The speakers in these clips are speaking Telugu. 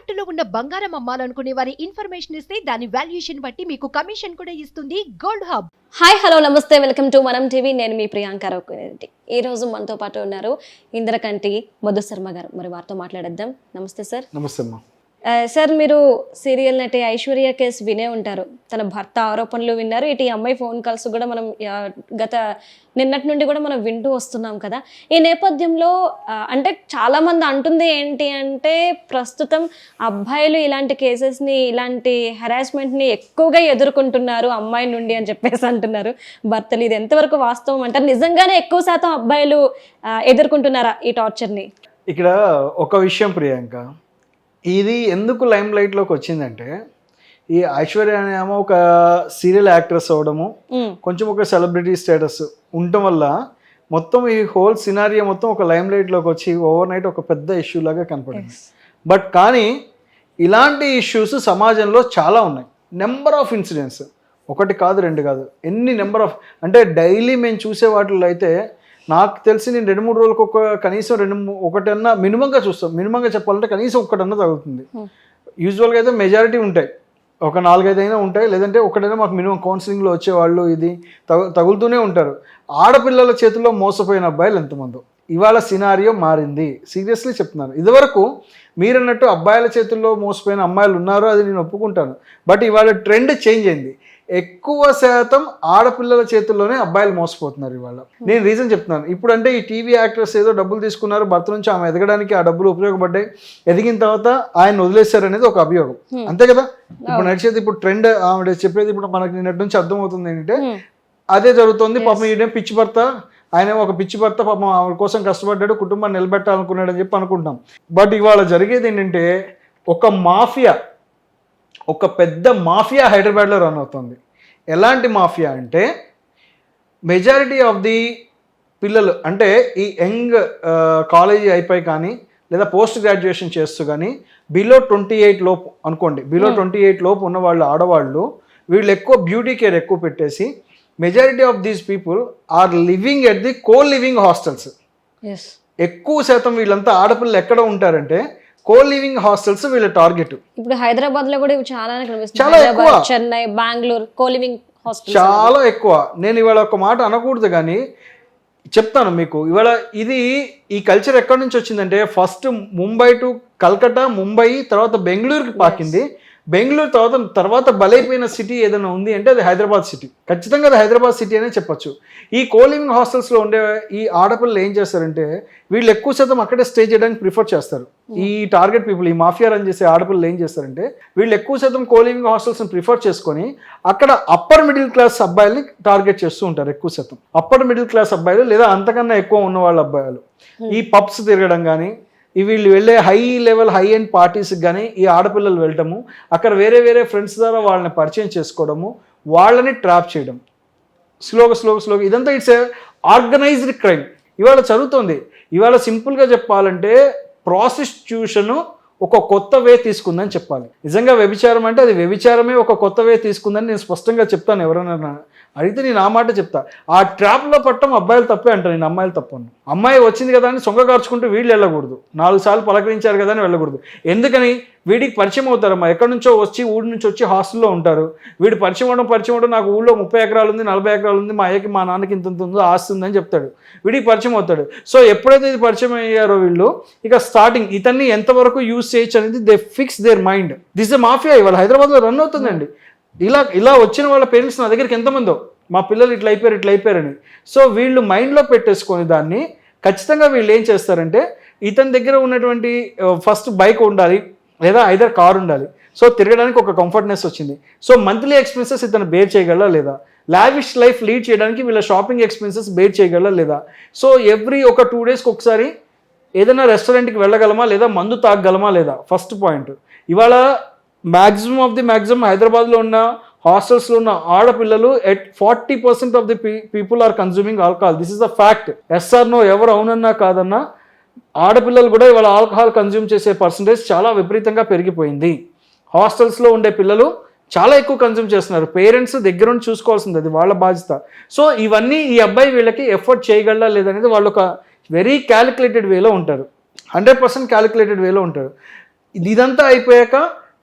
తాకట్టులో ఉన్న బంగారం అమ్మాలనుకునే వారి ఇన్ఫర్మేషన్ ఇస్తే దాని వాల్యుయేషన్ బట్టి మీకు కమిషన్ కూడా ఇస్తుంది గోల్డ్ హబ్. హాయ్ హలో నమస్తే, వెల్కమ్ టు మనం టీవీ. నేను మీ ప్రియాంక రావురెడ్డి. ఈ రోజు మనతో పాటు ఉన్నారు ఇంద్రకంటి మధు శర్మ గారు. మరి వారితో మాట్లాడేద్దాం. నమస్తే సార్. నమస్తే అమ్మా. సార్, మీరు సీరియల్ నటి ఐశ్వర్య కేసు వినే ఉంటారు. తన భర్త ఆరోపణలు విన్నారు. ఇటు ఈ అమ్మాయి ఫోన్ కాల్స్ కూడా మనం గత నిన్నటి నుండి కూడా మనం వింటూ వస్తున్నాం కదా. ఈ నేపథ్యంలో అంటే చాలా మంది అంటుంది ఏంటి అంటే, ప్రస్తుతం అబ్బాయిలు ఇలాంటి కేసెస్ని, ఇలాంటి హెరాస్మెంట్ని ఎక్కువగా ఎదుర్కొంటున్నారు అమ్మాయి నుండి అని చెప్పేసి అంటున్నారు భర్తలు. ఇది ఎంతవరకు వాస్తవం అంటారు? నిజంగానే ఎక్కువ శాతం అబ్బాయిలు ఎదుర్కొంటున్నారా ఈ టార్చర్ని? ఇక్కడ ఒక విషయం ప్రియాంక, ఇది ఎందుకు లైమ్ లైట్లోకి వచ్చిందంటే, ఈ ఐశ్వర్య అనే ఆమె ఒక సీరియల్ యాక్ట్రెస్ అవ్వడము, కొంచెం ఒక సెలబ్రిటీ స్టేటస్ ఉండటం వల్ల మొత్తం ఈ హోల్ సినారియో మొత్తం ఒక లైమ్ లైట్లోకి వచ్చి ఓవర్ నైట్ ఒక పెద్ద ఇష్యూ లాగా కనపడింది. బట్ కానీ ఇలాంటి ఇష్యూస్ సమాజంలో చాలా ఉన్నాయి. నెంబర్ ఆఫ్ ఇన్సిడెంట్స్, ఒకటి కాదు రెండు కాదు, ఎన్ని నెంబర్ ఆఫ్, అంటే డైలీ మేము చూసే వాటిల్లో అయితే నాకు తెలిసి నేను 2-3 రోజులకు కనీసం ఒకటన్నా మినిమంగా చూస్తాం. మినిమంగా చెప్పాలంటే కనీసం ఒక్కటన్నా తగులుతుంది. యూజువల్గా అయితే మెజారిటీ ఉంటాయి, ఒక 4-5 అయినా ఉంటాయి, లేదంటే ఒకటైనా మాకు మినిమం కౌన్సిలింగ్లో వచ్చేవాళ్ళు ఇది తగులుతూనే ఉంటారు. ఆడపిల్లల చేతుల్లో మోసపోయిన అబ్బాయిలు ఎంతమందో. ఇవాళ సినారియో మారింది, సీరియస్లీ చెప్తున్నాను. ఇదివరకు మీరన్నట్టు అబ్బాయిల చేతుల్లో మోసపోయిన అమ్మాయిలు ఉన్నారు, అది నేను ఒప్పుకుంటాను. బట్ ఇవాళ ట్రెండ్ చేంజ్ అయింది. ఎక్కువ శాతం ఆడపిల్లల చేతుల్లోనే అబ్బాయిలు మోసపోతున్నారు ఇవాళ. నేను రీజన్ చెప్తున్నాను. ఇప్పుడు అంటే ఈ టీవీ యాక్టర్స్ ఏదో డబ్బులు తీసుకున్నారు, భర్త నుంచి ఆమె ఎదగడానికి ఆ డబ్బులు ఉపయోగపడ్డాయి, ఎదిగిన తర్వాత ఆయన వదిలేశారు అనేది ఒక అభియోగం, అంతే కదా ఇప్పుడు నడిచేది. ఇప్పుడు ట్రెండ్ ఆవిడ చెప్పేది ఇప్పుడు మనకి నిన్నటి నుంచి అర్థమవుతుంది ఏంటంటే అదే జరుగుతుంది. పాపం ఈయన పిచ్చి భర్త, ఆయన ఒక పిచ్చి భర్త, పాపం ఆవిడ కోసం కష్టపడ్డాడు, కుటుంబాన్ని నిలబెట్టాలనుకున్నాడు అని చెప్పి అనుకుంటాం. బట్ ఇవాళ జరిగేది ఏంటంటే, ఒక మాఫియా, ఒక పెద్ద మాఫియా హైదరాబాద్లో రన్ అవుతుంది. ఎలాంటి మాఫియా అంటే, మెజారిటీ ఆఫ్ ది పిల్లలు అంటే ఈ యంగ్ కాలేజీ అయిపోయి కానీ లేదా పోస్ట్ గ్రాడ్యుయేషన్ చేస్తూ కానీ బిలో 28 లోపు అనుకోండి, బిలో 28 లోపు ఉన్న వాళ్ళు ఆడవాళ్ళు, వీళ్ళు ఎక్కువ బ్యూటీ కేర్ ఎక్కువ పెట్టేసి majority of these people are living at the co living hostels. ఎక్కువ శాతం వీళ్ళంతా ఆడపిల్లలు ఎక్కడ ఉంటారంటే కో లివింగ్ హాస్టల్స్ వీళ్ళ టార్గెట్. ఇప్పుడు హైదరాబాద్ లో కూడా చాలా ఎక్కువ, Chennai, Bengaluru co living hostels చాలా ఎక్కువ. నేను ఇవాళ ఒక మాట అనకూడదు కానీ చెప్తాను మీకు. ఇవాళ ఇది ఈ కల్చర్ ఎక్కడి నుంచి వచ్చిందంటే, ఫస్ట్ ముంబై టు కల్కట్టా, ముంబై తర్వాత బెంగళూరుకి పాకింది. బెంగళూరు తర్వాత బలైపోయిన సిటీ ఏదైనా ఉంది అంటే అది హైదరాబాద్ సిటీ. ఖచ్చితంగా అది హైదరాబాద్ సిటీ అనే చెప్పొచ్చు. ఈ కోలివింగ్ హాస్టల్స్లో ఉండే ఈ ఆడపిల్లలు ఏం చేస్తారంటే, వీళ్ళు ఎక్కువ శాతం అక్కడే స్టే చేయడానికి ప్రిఫర్ చేస్తారు. ఈ టార్గెట్ పీపుల్, ఈ మాఫియా రన్ చేసే ఆడపిల్లలు ఏం చేస్తారంటే, వీళ్ళు ఎక్కువ శాతం కోలివింగ్ హాస్టల్స్ని ప్రిఫర్ చేసుకొని అక్కడ అప్పర్ మిడిల్ క్లాస్ అబ్బాయిల్ని టార్గెట్ చేస్తూ ఉంటారు. ఎక్కువ శాతం అప్పర్ మిడిల్ క్లాస్ అబ్బాయిలు లేదా అంతకన్నా ఎక్కువ ఉన్న వాళ్ళ అబ్బాయిలు ఈ పబ్స్ తిరగడం కానీ, వీళ్ళు వెళ్ళే హై లెవెల్ హై ఎండ్ పార్టీస్కి కానీ ఈ ఆడపిల్లలు వెళ్ళటము, అక్కడ వేరే వేరే ఫ్రెండ్స్ ద్వారా వాళ్ళని పరిచయం చేసుకోవడము, వాళ్ళని ట్రాప్ చేయడం, స్లోగా ఇదంతా ఇట్స్ ఏ ఆర్గనైజ్డ్ క్రైమ్ ఇవాళ జరుగుతుంది. ఇవాళ సింపుల్గా చెప్పాలంటే ప్రాస్టిట్యూషన్ ఒక కొత్త వే తీసుకుందని చెప్పాలి. నిజంగా వ్యభిచారం అంటే అది వ్యభిచారమే ఒక కొత్త వే తీసుకుందని నేను స్పష్టంగా చెప్తాను. ఎవరైనా అడిగితే నేను ఆ మాట చెప్తా. ఆ ట్రాప్లో పట్టడం అబ్బాయిలు తప్పే అంటాను, నేను అమ్మాయిలు తప్పను. అమ్మాయి వచ్చింది కదా అని సొంగగార్చుకుంటూ వీళ్ళు వెళ్ళకూడదు, 4 సార్లు పలకరించారు కదా అని వెళ్ళకూడదు. ఎందుకని? వీడికి పరిచయం అవుతారమ్మా, ఎక్కడి నుంచో వచ్చి ఊడి నుంచి వచ్చి హాస్టల్లో ఉంటారు. వీడు పరిచయం అవడం నాకు ఊళ్ళో 30 ఎకరాలు ఉంది, 40 ఎకరాలు ఉంది, మా అయ్యకి మా నాన్నకి ఇంత ఉందో ఆస్తి ఉందని చెప్తాడు. వీడికి పరిచయం అవుతాడు. సో ఎప్పుడైతే ఇది పరిచయం అయ్యారో వీళ్ళు ఇక స్టార్టింగ్ ఇతన్ని ఎంతవరకు యూజ్ చేయొచ్చు అనేది they fix their mind. This a mafia ఇవాళ హైదరాబాద్లో రన్ అవుతుందండి. ఇలా వచ్చిన వాళ్ళ పేరెంట్స్ నా దగ్గరికి ఎంతమందో, మా పిల్లలు ఇట్లా అయిపోయారని. సో వీళ్ళు మైండ్లో పెట్టేసుకొని దాన్ని ఖచ్చితంగా వీళ్ళు ఏం చేస్తారంటే, ఇతని దగ్గర ఉన్నటువంటి ఫస్ట్ బైక్ ఉండాలి లేదా ఐదర్ కార్ ఉండాలి. సో తిరగడానికి ఒక కంఫర్ట్నెస్ వచ్చింది. సో మంత్లీ ఎక్స్పెన్సెస్ ఇతను బేర్ చేయగలరా లేదా, లావిష్ లైఫ్ లీడ్ చేయడానికి వీళ్ళ షాపింగ్ ఎక్స్పెన్సెస్ బేర్ చేయగలరా లేదా. సో ఎవ్రీ ఒక 2 డేస్కి ఒకసారి ఏదైనా రెస్టారెంట్కి వెళ్ళగలమా లేదా, మందు తాగగలమా లేదా, ఫస్ట్ పాయింట్. ఇవాళ మ్యాక్సిమం హైదరాబాద్లో ఉన్న హాస్టల్స్లో ఉన్న ఆడపిల్లలు 40% of the people are consuming alcohol. This is a fact. Yes or no, ఎవరు అవునన్నా కాదన్నా ఆడపిల్లలు కూడా ఇవాళ ఆల్కహాల్ కన్జ్యూమ్ చేసే పర్సంటేజ్ చాలా విపరీతంగా పెరిగిపోయింది. హాస్టల్స్లో ఉండే పిల్లలు చాలా ఎక్కువ కన్జ్యూమ్ చేస్తున్నారు. పేరెంట్స్ దగ్గర నుండి చూసుకోవాల్సింది, అది వాళ్ళ బాధ్యత. సో ఇవన్నీ ఈ అబ్బాయి వీళ్ళకి ఎఫర్ట్ చేయగలరా లేదనేది వాళ్ళు ఒక వెరీ క్యాలిక్యులేటెడ్ వేలో ఉంటారు, 100% క్యాలిక్యులేటెడ్ వేలో ఉంటారు. ఇదంతా అయిపోయాక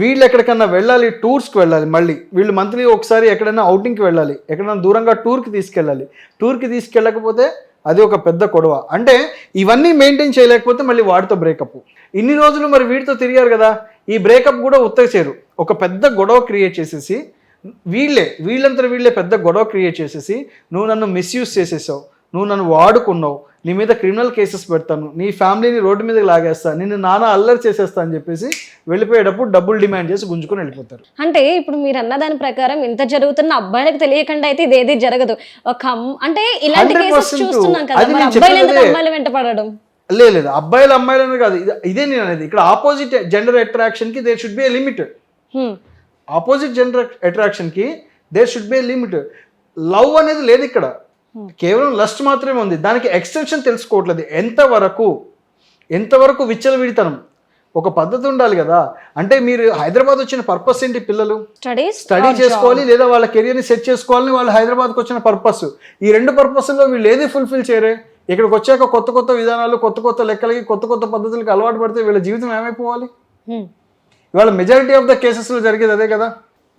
వీళ్ళు ఎక్కడికన్నా వెళ్ళాలి, టూర్స్కి వెళ్ళాలి, మళ్ళీ వీళ్ళు మంత్లీ ఒకసారి ఎక్కడైనా అవుటింగ్కి వెళ్ళాలి, ఎక్కడైనా దూరంగా టూర్కి తీసుకెళ్ళాలి. టూర్కి తీసుకెళ్ళకపోతే అది ఒక పెద్ద గొడవ. అంటే ఇవన్నీ మెయింటైన్ చేయలేకపోతే మళ్ళీ వాడితో బ్రేకప్. ఇన్ని రోజులు మరి వీడితో తిరిగారు కదా, ఈ బ్రేకప్ కూడా ఉత్తగచేరు ఒక పెద్ద గొడవ క్రియేట్ చేసేసి వీళ్ళంతా వీళ్ళే పెద్ద గొడవ క్రియేట్ చేసేసి నువ్వు నన్ను మిస్యూజ్ చేసేసావు, నువ్వు నన్ను వాడుకున్నావు, నీ మీద క్రిమినల్ కేసెస్ పెడతాను, నీ ఫ్యామిలీని రోడ్డు మీదకి లాగేస్తాను, నిన్ను నానా అల్లరి చేసేస్తా అని చెప్పేసి వెళ్ళిపోయేటప్పుడు డబ్బులు డిమాండ్ చేసి గుంజుకొని వెళ్ళిపోతారు. అంటే ఇప్పుడు మీరు అన్న దాని ప్రకారం ఇంత జరుగుతున్న అబ్బాయిలకు తెలియకుండా అయితే ఇదేది జరగదు. అంటే ఇలాంటి కేసెస్ చూస్తున్నాం కదా, మరి అబ్బాయిలు ఎందుకు అమ్మాయిలు వెంట పడడం? లేదు, అబ్బాయిలు అమ్మాయిలు కాదు, ఇదే నేను అనేది. ఇక్కడ ఆపోజిట్ జెండర్ అట్రాక్షన్ కి there should be a limit. Opposite gender attraction కి there should be a limit. Love అనేది లేదు ఇక్కడ, కేవలం లస్ట్ మాత్రమే ఉంది. దానికి ఎక్స్టెన్షన్ తెలుసుకోవట్లేదు. ఎంతవరకు విచ్చలవిడితనం, ఒక పద్ధతి ఉండాలి కదా. అంటే మీరు హైదరాబాద్ వచ్చిన పర్పస్ ఏంటి? పిల్లలు స్టడీ చేసుకోవాలి లేదా వాళ్ళ కెరియర్ని సెట్ చేసుకోవాలని వాళ్ళు హైదరాబాద్కి వచ్చిన పర్పస్. ఈ రెండు పర్పస్లో వీళ్ళు ఏది ఫుల్ఫిల్ చేయరే. ఇక్కడికి వచ్చాక కొత్త విధానాలు, కొత్త లెక్కలకి, కొత్త పద్ధతులకి అలవాటు పడితే వీళ్ళ జీవితం ఏమైపోవాలి? ఇవాళ మెజారిటీ ఆఫ్ ద కేసెస్లో జరిగేది అదే కదా.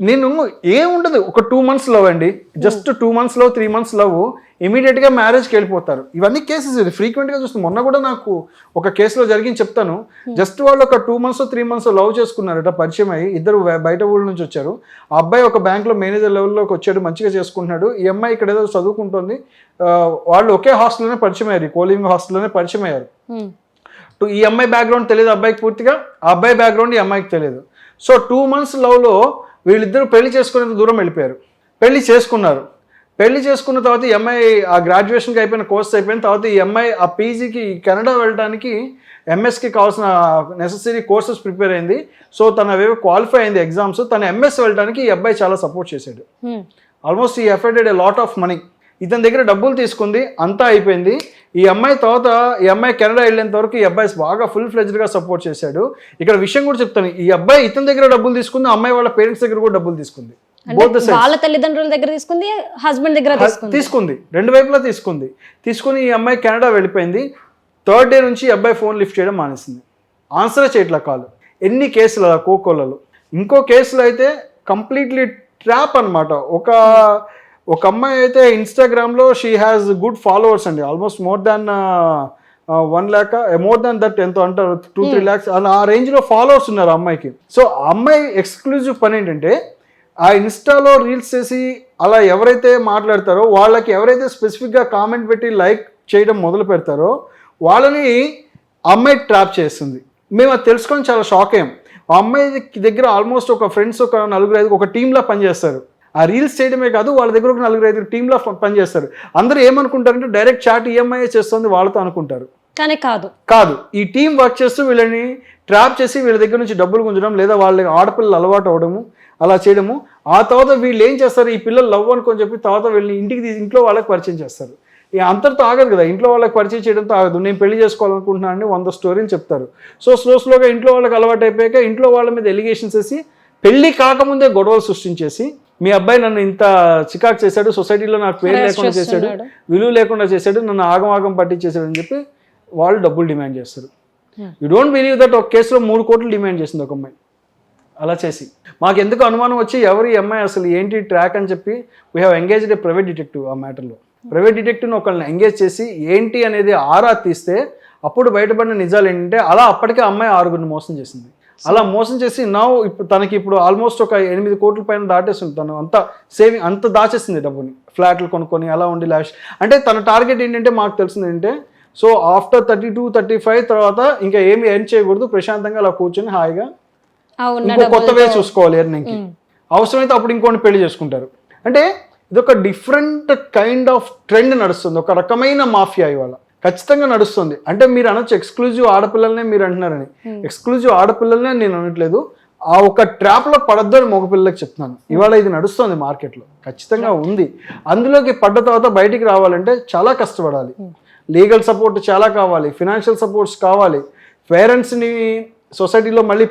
నేను ఏముండదు, ఒక 2 months లవ్ అండి, just 2 months love, 3 months love, ఇమీడియట్గా మ్యారేజ్కి వెళ్ళిపోతారు. ఇవన్నీ కేసెస్ ఇది ఫ్రీక్వెంట్గా చూస్తాం. మొన్న కూడా నాకు ఒక కేసులో జరిగింది చెప్తాను. జస్ట్ వాళ్ళు ఒక 2 months 3 months లవ్ చేసుకున్నారట, పరిచయం అయ్యి, ఇద్దరు బయట ఊళ్ళ నుంచి వచ్చారు. ఆ అబ్బాయి ఒక బ్యాంక్లో మేనేజర్ లెవెల్లోకి వచ్చాడు, మంచిగా చేసుకుంటున్నాడు. ఈ అమ్మాయి ఇక్కడ ఏదో చదువుకుంటుంది. వాళ్ళు ఒకే హాస్టల్లోనే పరిచయం అయ్యారు, కోలింగ్ హాస్టల్లోనే పరిచయం అయ్యారు. ఈ అమ్మాయి బ్యాక్గ్రౌండ్ తెలియదు అబ్బాయికి పూర్తిగా, ఆ అబ్బాయి బ్యాక్గ్రౌండ్ ఈ అమ్మాయికి తెలియదు. సో 2 months లవ్లో వీళ్ళిద్దరూ పెళ్లి చేసుకునేంత దూరం వెళ్ళిపోయారు. పెళ్లి చేసుకున్న తర్వాత ఈ అమ్మాయి ఆ గ్రాడ్యుయేషన్కి అయిపోయిన కోర్స్ అయిపోయిన తర్వాత ఈ అమ్మాయి ఆ పీజీకి కెనడా వెళ్ళడానికి ఎంఎస్కి కావాల్సిన నెసెసరీ కోర్సెస్ ప్రిపేర్ అయింది. సో తన అవేవో క్వాలిఫై అయింది ఎగ్జామ్స్. తన ఎంఎస్ వెళ్ళడానికి ఈ అబ్బాయి చాలా సపోర్ట్ చేశాడు. ఆల్మోస్ట్ ఈ ఎఫర్టెడ్ ఏ లాట్ ఆఫ్ మనీ. ఇతని దగ్గర డబ్బులు తీసుకుంది, అంతా అయిపోయింది. ఈ అమ్మాయి కెనడా వెళ్ళేంత వరకు ఈ అబ్బాయి బాగా ఫుల్ ఫ్లెజ్డ్గా సపోర్ట్ చేశాడు. ఇక్కడ విషయం కూడా చెప్తాను, ఈ అబ్బాయి ఇతని దగ్గర డబ్బులు తీసుకుంది, అమ్మాయి వాళ్ళ పేరెంట్స్ దగ్గర కూడా డబ్బులు తీసుకుంది. వాళ్ళ తల్లిదండ్రుల దగ్గర తీసుకుంది, హస్బెండ్ దగ్గర తీసుకుంది, రెండు వైపులా తీసుకుని ఈ అమ్మాయి కెనడా వెళ్ళిపోయింది. 3rd day నుంచి ఈ అబ్బాయి ఫోన్ లిఫ్ట్ చేయడం మానేసింది, ఆన్సర్ చేయట్లా కాల్. ఎన్ని కేసులు అలా కోకోలలో. ఇంకో కేసులో అయితే కంప్లీట్లీ ట్రాప్ అనమాట. ఒక అమ్మాయి అయితే ఇన్స్టాగ్రామ్లో షీ హ్యాస్ గుడ్ ఫాలోవర్స్ అండి, almost more than 1 lakh, more than that ఎంతో అంటారు, 2-3 lakhs ఆ రేంజ్లో ఫాలోవర్స్ ఉన్నారు ఆ అమ్మాయికి. సో ఆ అమ్మాయి ఎక్స్క్లూజివ్ పని ఏంటంటే ఆ ఇన్స్టాలో రీల్స్ చేసి అలా ఎవరైతే మాట్లాడతారో వాళ్ళకి ఎవరైతే స్పెసిఫిక్గా కామెంట్ పెట్టి లైక్ చేయడం మొదలు పెడతారో వాళ్ళని అమ్మాయి ట్రాప్ చేస్తుంది. మేము అది తెలుసుకొని చాలా షాక్ అయ్యాం. ఆ అమ్మాయి దగ్గర ఆల్మోస్ట్ ఒక ఫ్రెండ్స్ ఒక 4-5 ఒక టీంలా పనిచేస్తారు. ఆ రీల్స్ చేయడమే కాదు, వాళ్ళ దగ్గర ఒక 4-5 టీంలా పనిచేస్తారు. అందరూ ఏమనుకుంటారంటే డైరెక్ట్ చాట్ ఈఎంఐ చేస్తుంది వాళ్ళతో అనుకుంటారు, కానీ కాదు. ఈ టీం వర్క్ చేస్తూ వీళ్ళని ట్రాప్ చేసి వీళ్ళ దగ్గర నుంచి డబ్బులు గుంజడం లేదా వాళ్ళ ఆడపిల్లలు అలవాటు అవడము అలా చేయడము. ఆ తర్వాత వీళ్ళు ఏం చేస్తారు, ఈ పిల్లలు లవ్ అనుకొని చెప్పి తర్వాత వీళ్ళని ఇంట్లో వాళ్ళకి పరిచయం చేస్తారు. అంతటితో ఆగదు కదా, ఇంట్లో వాళ్ళకి పరిచయం చేయడంతో ఆగదు. నేను పెళ్లి చేసుకోవాలనుకుంటున్నానని 100 స్టోరీలు చెప్తారు. సో స్లోగా ఇంట్లో వాళ్ళకి అలవాటు అయిపోయాక ఇంట్లో వాళ్ళ మీద ఎలిగేషన్స్ వేసి పెళ్లి కాకముందే గొడవలు సృష్టించేసి మీ అబ్బాయి నన్ను ఇంత చికాకు చేశాడు, సొసైటీలో నాకు పేరు లేకుండా చేశాడు, విలువ లేకుండా చేశాడు, నన్ను ఆగం పట్టించేశాడు అని చెప్పి వాళ్ళు డబ్బులు డిమాండ్ చేస్తారు. యూ డోంట్ బిలీవ్ దట్ ఒక కేసులో 3 కోట్లు డిమాండ్ చేసింది ఒక అమ్మాయి. అలా చేసి మాకు ఎందుకు అనుమానం వచ్చి ఎవరు ఈ అమ్మాయి అసలు ఏంటి ట్రాక్ అని చెప్పి we have engaged A private detective. ఆ మ్యాటర్లో ప్రైవేట్ డిటెక్టివ్ని ఒకళ్ళని ఎంగేజ్ చేసి ఏంటి అనేది ఆరా తీస్తే అప్పుడు బయటపడిన నిజాలు ఏంటంటే అలా అప్పటికే అమ్మాయి 6గురిని మోసం చేసింది. అలా మోసం చేసి తనకి ఇప్పుడు ఆల్మోస్ట్ ఒక 8 కోట్ల పైన దాటేస్తుంది. తను అంత దాచేసింది డబ్బుని, ఫ్లాట్లు కొనుక్కొని అలా ఉండి అంటే తన టార్గెట్ ఏంటంటే మాకు తెలిసింది ఏంటంటే సో ఆఫ్టర్ 32-35 తర్వాత ఇంకా ఏమి ఎర్న్ చేయకూడదు, ప్రశాంతంగా అలా కూర్చొని హాయిగా ఇంకో కొత్త వే చూసుకోవాలి ఎర్నింగ్కి. అవసరమైతే అప్పుడు ఇంకోటి పెళ్లి చేసుకుంటారు. అంటే ఇదొక డిఫరెంట్ కైండ్ ఆఫ్ ట్రెండ్ నడుస్తుంది, ఒక రకమైన మాఫియా ఇవాళ ఖచ్చితంగా నడుస్తుంది. అంటే మీరు అనొచ్చు ఎక్స్క్లూజివ్ ఆడపిల్లలనే మీరు అంటున్నారని, ఎక్స్క్లూజివ్ ఆడపిల్లలనే నేను అనట్లేదు. ఆ ఒక ట్రాప్లో పడద్దు అని మగపిల్లలకి చెప్తున్నాను. ఇవాళ ఇది నడుస్తుంది మార్కెట్లో, ఖచ్చితంగా ఉంది. అందులోకి పడ్డ తర్వాత బయటికి రావాలంటే చాలా కష్టపడాలి, లీగల్ సపోర్ట్ చాలా కావాలి, ఫినాన్షియల్ సపోర్ట్స్ కావాలి, పేరెంట్స్ని సొసైటీలో మళ్ళీ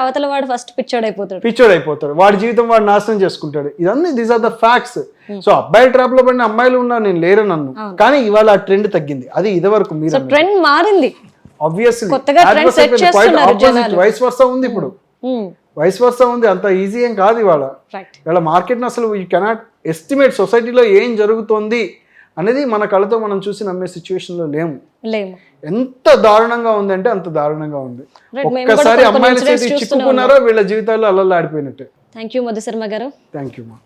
అవతల వాడు ఫస్ట్ పిచ్చోడ్ అయిపోతాడు, వాడి జీవితం వాడు నాశనం చేసుకుంటాడు. ఇదన్నీ these are the facts. So అబ్బాయి ట్రాప్ లో పడిన అమ్మాయిలు ఉన్నారు, నేను లేరు నన్ను. కానీ ఇవాళ ఆ ట్రెండ్ తగ్గింది. అది ఇదివరకు మీరు ట్రెండ్ మారింది, ఆబ్వియస్లీ కొత్తగా trend set చేస్తున్నారు జనాలు. వైస్ వర్సా ఉంది ఇప్పుడు, వైస్ వర్సా ఉంది. అంత ఈజీ ఏం కాదు ఇవాళ. రైట్. ఇవాళ మార్కెట్ని అసలు యూ కెనాట్ ఎస్టిమేట్ సొసైటీలో ఏం జరుగుతోంది అనేది మన కళ్ళతో మనం చూసి నమ్మే సిచ్యువేషన్లో లేము. ఎంత దారుణంగా ఉందంటే అంత దారుణంగా ఉంది. ఒక్కసారి అమ్మాయిల చేతి చిక్కుకున్నారో వీళ్ళ జీవితాల్లో అల్లల్లాడిపోయినట్టే. థ్యాంక్ యూ మధు శర్మ గారు. థ్యాంక్ యూ మా.